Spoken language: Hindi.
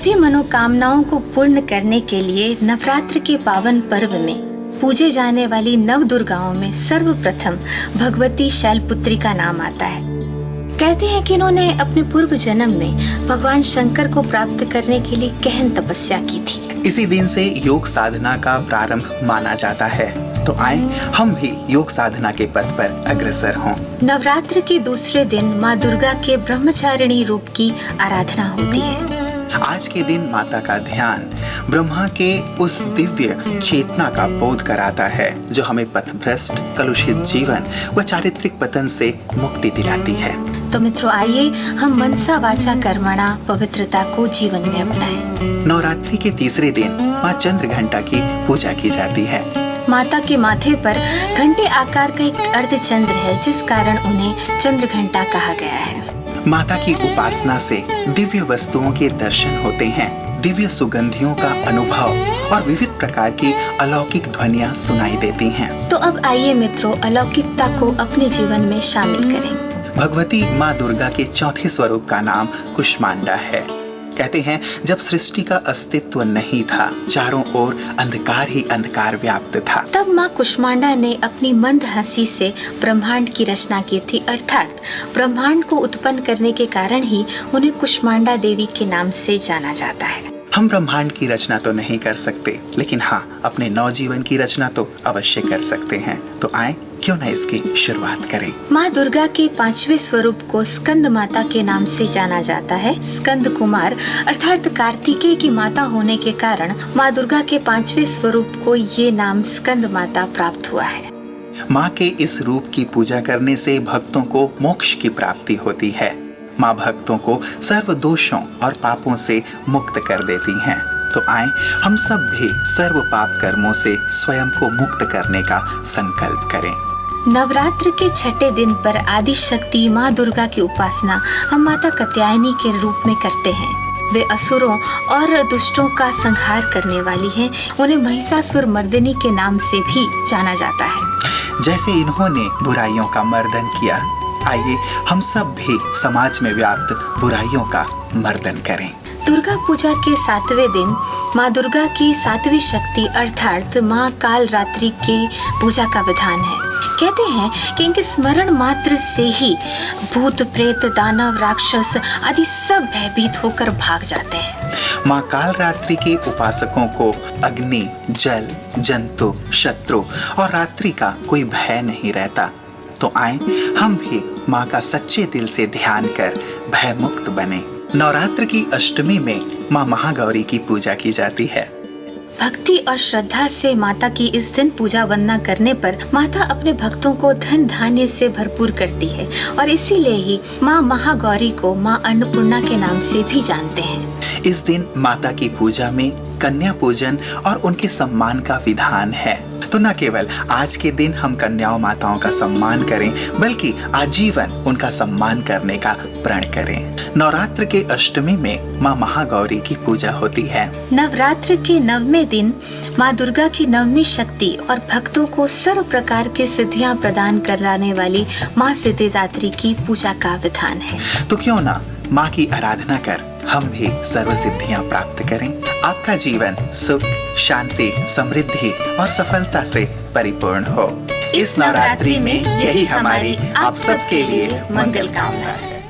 सभी मनोकामनाओं को पूर्ण करने के लिए नवरात्र के पावन पर्व में पूजे जाने वाली नव दुर्गाओं में सर्वप्रथम भगवती शैलपुत्री का नाम आता है। कहते हैं कि इन्होंने अपने पूर्व जन्म में भगवान शंकर को प्राप्त करने के लिए गहन तपस्या की थी। इसी दिन से योग साधना का प्रारंभ माना जाता है। तो आए हम भी योग साधना के पथ पर अग्रसर हों। नवरात्र के दूसरे दिन माँ दुर्गा के ब्रह्मचारिणी रूप की आराधना होती है। आज के दिन माता का ध्यान ब्रह्मा के उस दिव्य चेतना का बोध कराता है जो हमें पथभ्रष्ट, कलुषित जीवन व चारित्रिक पतन से मुक्ति दिलाती है। तो मित्रों, आइए हम मनसा वाचा कर्मणा पवित्रता को जीवन में अपनाएं। नवरात्रि के तीसरे दिन माँ चंद्र घंटा की पूजा की जाती है। माता के माथे पर घंटे आकार का एक अर्धचंद्र है, जिस कारण उन्हें चंद्र घंटा कहा गया है। माता की उपासना से दिव्य वस्तुओं के दर्शन होते हैं, दिव्य सुगंधियों का अनुभव और विविध प्रकार की अलौकिक ध्वनियाँ सुनाई देती हैं। तो अब आइए मित्रों, अलौकिकता को अपने जीवन में शामिल करें। भगवती माँ दुर्गा के चौथे स्वरूप का नाम कुष्मांडा है। कहते हैं जब सृष्टि का अस्तित्व नहीं था, चारों ओर अंधकार ही अंधकार व्याप्त था, तब माँ कुष्मांडा ने अपनी मंद हंसी से ब्रह्मांड की रचना की थी। अर्थात ब्रह्मांड को उत्पन्न करने के कारण ही उन्हें कुष्मांडा देवी के नाम से जाना जाता है। हम ब्रह्मांड की रचना तो नहीं कर सकते, लेकिन हाँ, अपने नवजीवन की रचना तो अवश्य कर सकते हैं। तो आए क्यों न इसकी शुरुआत करें। माँ दुर्गा के पांचवें स्वरूप को स्कंद माता के नाम से जाना जाता है। स्कंद कुमार अर्थात कार्तिकेय की माता होने के कारण माँ दुर्गा के पांचवें स्वरूप को ये नाम स्कंद माता प्राप्त हुआ है। माँ के इस रूप की पूजा करने से भक्तों को मोक्ष की प्राप्ति होती है। माँ भक्तों को सर्व दोषों और पापों से मुक्त कर देती हैं। तो आए हम सब भी सर्व पाप कर्मों से स्वयं को मुक्त करने का संकल्प करें। नवरात्र के छठे दिन पर आदि शक्ति माँ दुर्गा की उपासना हम माता कात्यायनी के रूप में करते हैं। वे असुरों और दुष्टों का संहार करने वाली हैं। उन्हें महिषासुर मर्दिनी के नाम से भी जाना जाता है। जैसे इन्होंने बुराइयों का मर्दन किया, आइए हम सब भी समाज में व्याप्त बुराइयों का मर्दन करें। दुर्गा पूजा के सातवें दिन माँ दुर्गा की सातवीं शक्ति अर्थात माँ काल रात्रि की पूजा का विधान है। कहते हैं कि इनके स्मरण मात्र से ही भूत, प्रेत, दानव, राक्षस आदि सब भयभीत होकर भाग जाते हैं। माँ काल रात्रि के उपासकों को अग्नि, जल, जंतु, शत्रु और रात्रि का कोई भय नहीं रहता। तो आए हम भी माँ का सच्चे दिल से ध्यान कर भय मुक्त बने। नवरात्र की अष्टमी में माँ महागौरी की पूजा की जाती है। भक्ति और श्रद्धा से माता की इस दिन पूजा वंदना करने पर माता अपने भक्तों को धन धान्य से भरपूर करती है और इसीलिए ही माँ महागौरी को माँ अन्नपूर्णा के नाम से भी जानते हैं। इस दिन माता की पूजा में कन्या पूजन और उनके सम्मान का विधान है। तो न केवल आज के दिन हम कन्याओं माताओं का सम्मान करें, बल्कि आजीवन उनका सम्मान करने का प्रण करें। नवरात्र के अष्टमी में माँ महागौरी की पूजा होती है। नवरात्र के नववें दिन माँ दुर्गा की नवमी शक्ति और भक्तों को सर्व प्रकार के सिद्धियां प्रदान कराने वाली माँ सिद्धिदात्री की पूजा का विधान है। तो क्यों ना माँ की आराधना कर हम भी सर्व सिद्धियां प्राप्त करें। आपका जीवन सुख, शांति, समृद्धि और सफलता से परिपूर्ण हो। इस नवरात्रि में यही हमारी आप सबके लिए मंगल कामना है।